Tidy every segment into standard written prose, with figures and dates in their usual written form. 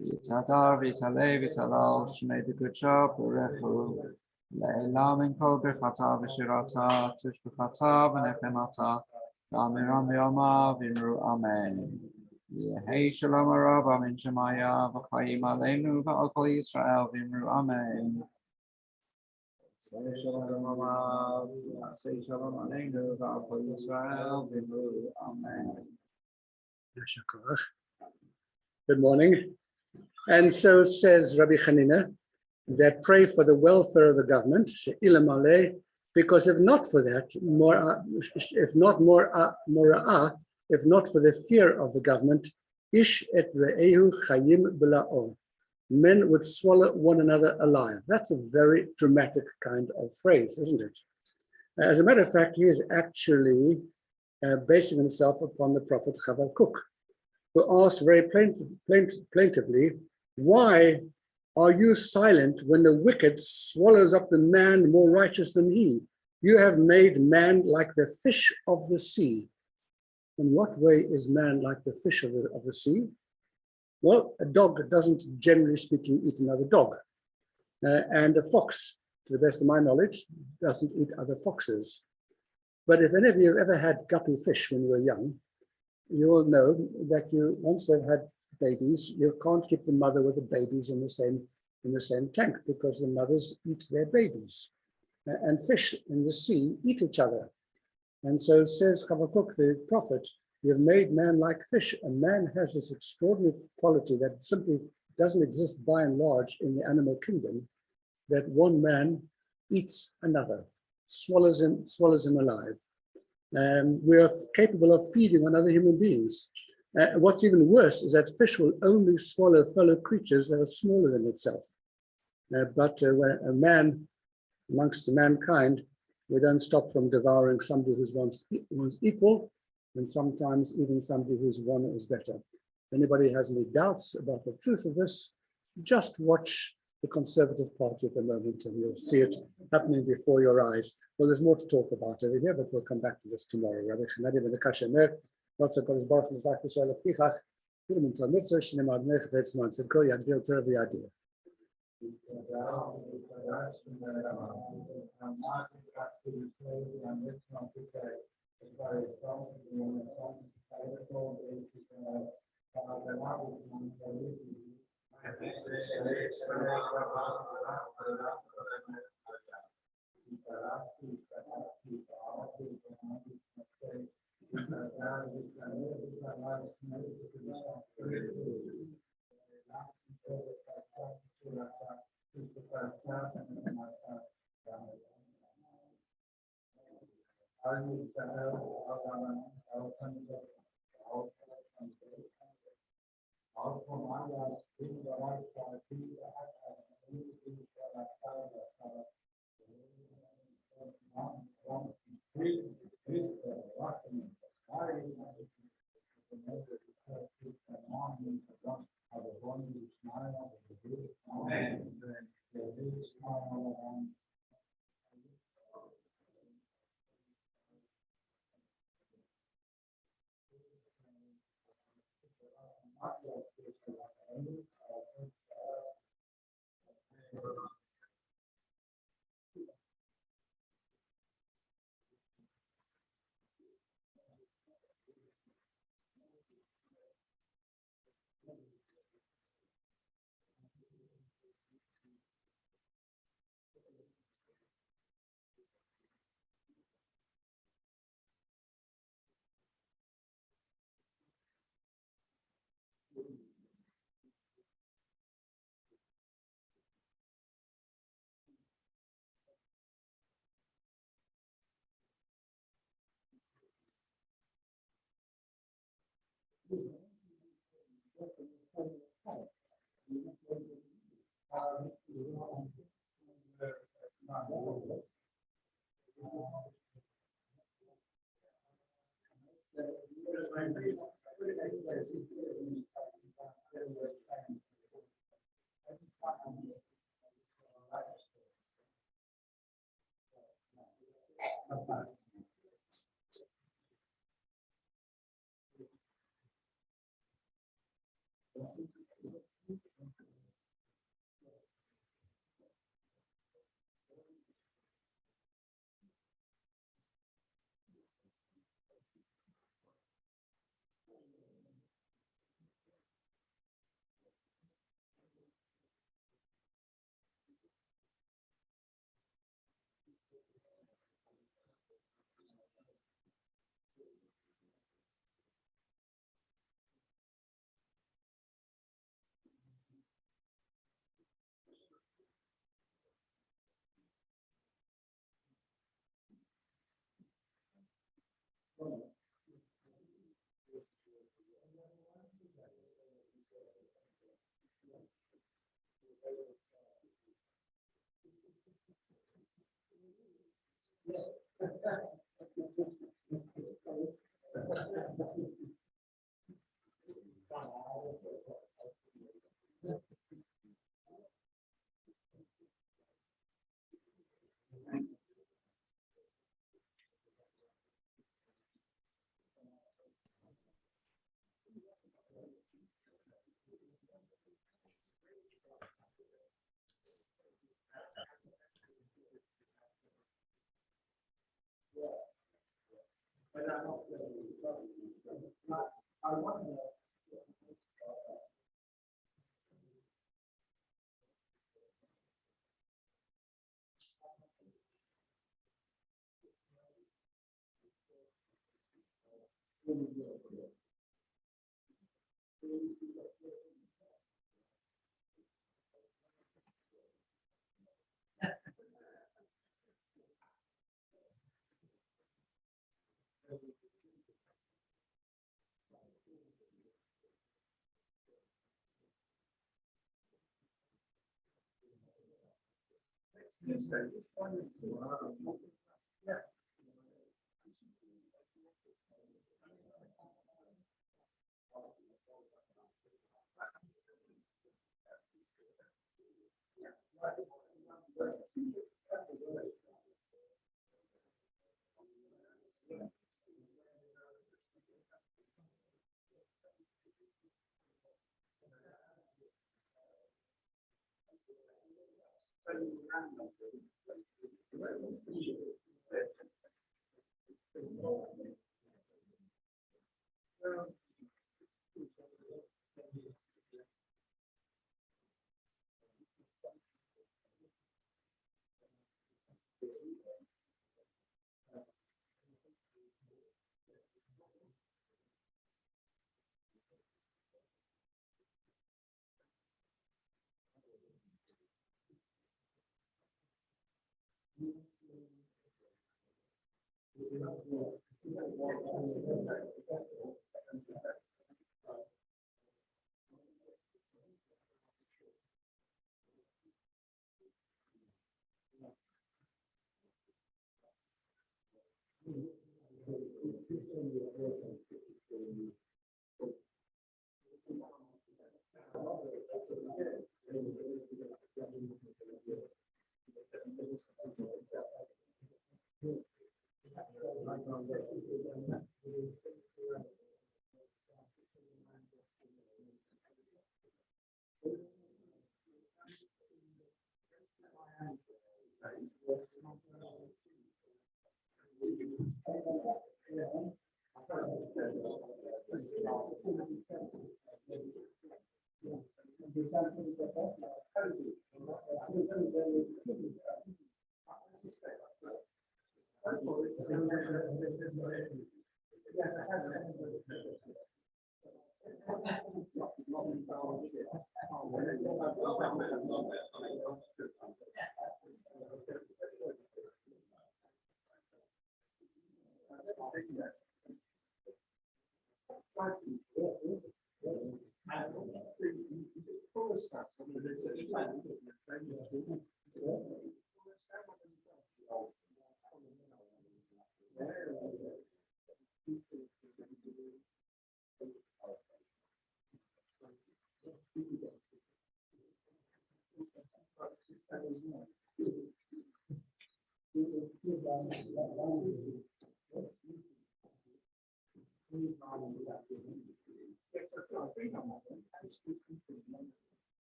Vitadar, Vitale, Vitalal, Shmei de Gucha, Burechu, Leilam in Kol Birchata, Vishirata, Tishbukata, Venefemata, Damiram Yoma, Vimru Amen. Yehi Shalom Arab, Amin Shemaya, Vachayim Aleinu, Va'al Kol Yisrael, Vimru Amen. Say Shalom Arab, say Shalom Aleinu, Va'al Kol Yisrael, Vimru Amen. Good morning. And so says Rabbi Hanina, that pray for the welfare of the government, because if not for that, if not for the fear of the government, ish et re'ehu chayim b'la'o, men would swallow one another alive. That's a very dramatic kind of phrase, isn't it? As a matter of fact, he is actually basing himself upon the prophet Habakkuk, who asked very plaintively, why are you silent when the wicked swallows up the man more righteous than he? You have made man like the fish of the sea. In what way is man like the fish of the sea? Well, a dog doesn't, generally speaking, eat another dog. And a fox, to the best of my knowledge, doesn't eat other foxes. But if any of you have ever had guppy fish when you were young, you will know that once they've had babies, you can't keep the mother with the babies in the same tank, because the mothers eat their babies. And fish in the sea eat each other. And so says Habakkuk, the prophet, you have made man like fish. And man has this extraordinary quality that simply doesn't exist by and large in the animal kingdom, that one man eats another, swallows him alive. We are capable of feeding on other human beings. What's even worse is that fish will only swallow fellow creatures that are smaller than itself. But when a man amongst mankind, we don't stop from devouring somebody who's one's equal, and sometimes even somebody who's one is better. If anybody has any doubts about the truth of this, just watch the Conservative Party at the moment and you'll see it happening before your eyes. Well, there's more to talk about over here, but we'll come back to this tomorrow. Rabbi Shnadi ben Kasha Mer, lots of Kodesh Baruch Hu Zak Yisrael Pichach, Yidum Tor Mitzvah, Shinem Adnech Vetzman, Sedko Yagdil Tervi Adir.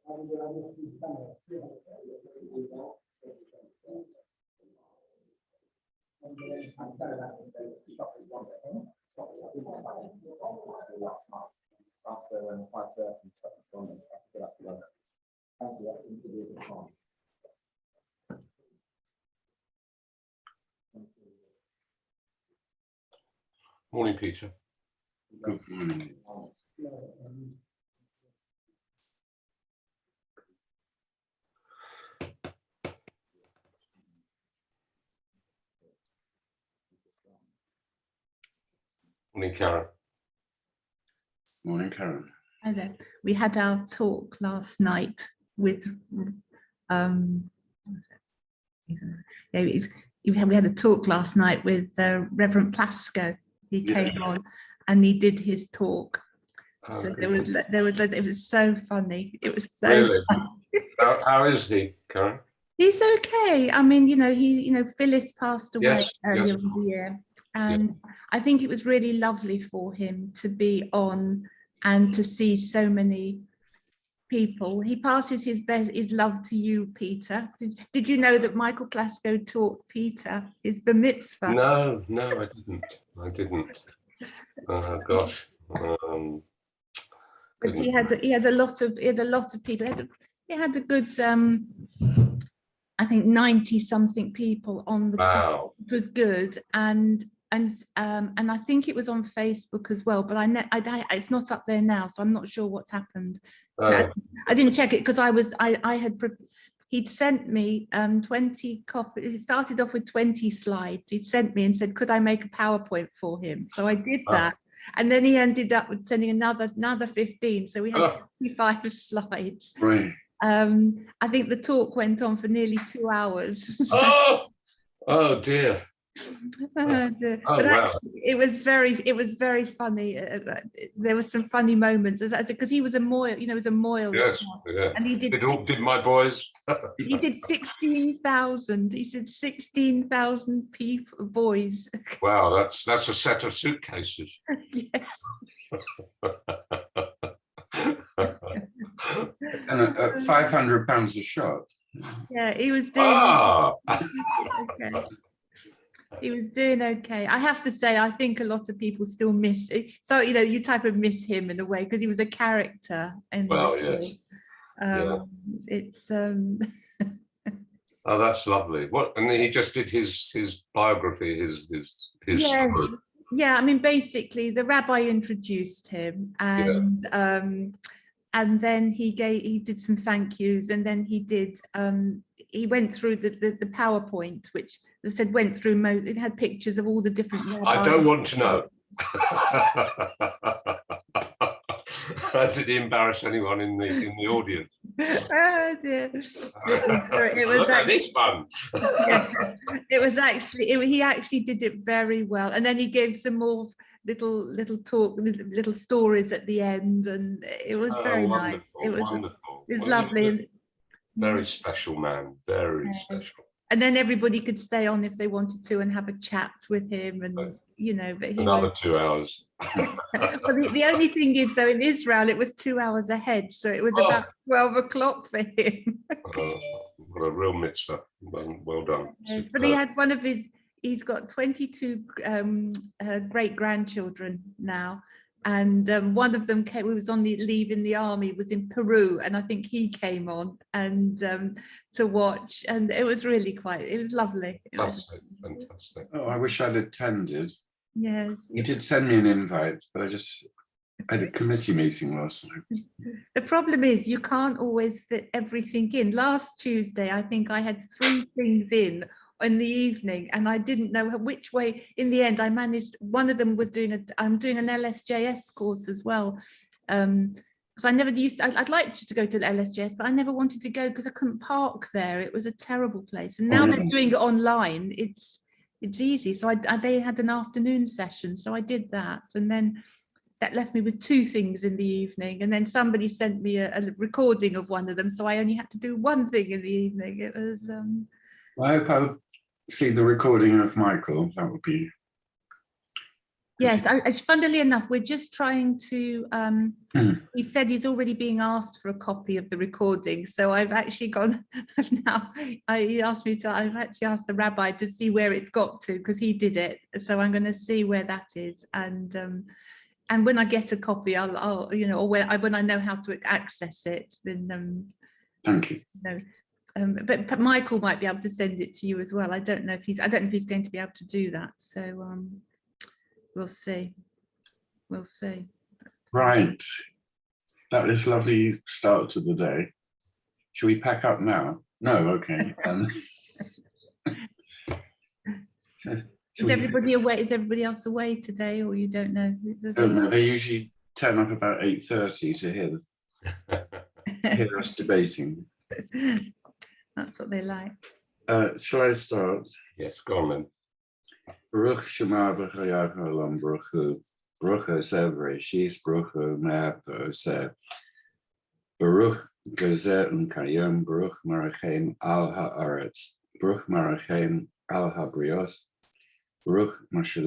Morning, Peter. Good morning. Morning, Karen. Morning, Karen. Hi there. We had our talk last night with we had a talk last night with Reverend Plasko. He came on and he did his talk. So it was so funny. It was so Really? funny. How is he, Karen? He's okay. I mean, Phyllis passed away Yes, earlier yes. in the year, and I think it was really lovely for him to be on and to see so many people. He passes his love to you, Peter. Did you know that Michael Plasko taught Peter his bar mitzvah? No, I didn't. Oh gosh. But he had a lot of people. He had a good I think 90 something people on the call. Wow. It was good, and I think it was on Facebook as well, but it's not up there now, so I'm not sure what's happened. Oh, I didn't check it because he'd sent me 20 copies. It started off with 20 slides. He'd sent me and said, could I make a PowerPoint for him? So I did that. And then he ended up with sending another 15. So we had 25 slides. Right. I think the talk went on for nearly 2 hours. oh dear. But wow. actually, it was very funny. There were some funny moments because he was a Moyle, he was a Moyle, Yes, yeah. and he did. Did my boys? He did 16,000. He said 16,000 people, boys. Wow, that's a set of suitcases. Yes. And at £500 a shot. Yeah, he was doing. Okay. He was doing okay. I have to say, I think a lot of people still miss it. So, you type of miss him in a way because he was a character. And Yes. It's Oh, that's lovely. What? And he just did his biography, his yes. story. Yeah, I mean, basically, the rabbi introduced him, and then he did some thank yous, and then he went through the PowerPoint, which they said went through. It had pictures of all the different rabbis. I don't want to know. Did he embarrass anyone in the audience? Oh dear. It was this one. It was actually he actually did it very well, and then he gave some more little talk, little stories at the end, and it was very nice. It was wonderful. It was lovely. Very special man, very special. And then everybody could stay on if they wanted to and have a chat with him, and but he Another 2 hours. Well, the only thing is, though, in Israel it was 2 hours ahead, so it was about 12 o'clock for him. What a real mitzvah. Well done. Yes, but he had he's got 22 great grandchildren now, and one of them was on leave in the army, was in Peru, and I think he came on and to watch, and it was lovely. Fantastic. Oh, I wish I'd attended. Yes. He did send me an invite, but I had a committee meeting last night. The problem is you can't always fit everything in. Last Tuesday, I think I had 3 things in the evening, and I didn't know which way. In the end, I managed. One of them was I'm doing an LSJS course as well, because I never used. I'd like to go to the LSJS, but I never wanted to go because I couldn't park there. It was a terrible place, and now they're doing it online. It's easy. So they had an afternoon session, so I did that, and then that left me with 2 things in the evening, and then somebody sent me a recording of one of them, so I only had to do 1 thing in the evening. It was. I hope I'll see the recording of Michael. That would be Yes, funnily enough, we're just trying to, he said he's already being asked for a copy of the recording. So I've actually gone, he asked me to, I've actually asked the rabbi to see where it's got to, because he did it. So I'm going to see where that is. And when I get a copy, I'll you know, or when I know how to access it, then, Thank you. you know, but Michael might be able to send it to you as well. I don't know if he's going to be able to do that. So, we'll see. We'll see. Right. That was a lovely start to the day. Should we pack up now? No, okay. Is everybody away? Is everybody else away today, or you don't know? Don't know. They usually turn up about 8:30 to hear us debating. That's what they like. Shall I start? Yes, go on then. Baruch Shema v'chayach haolam baruch hu. Baruch Haseh v'reishis baruch hu me'ah v'oseh. Baruch gozeh u'kayom baruch marachem al ha'aretz. Baruch marachem al habrios. Baruch Mashiach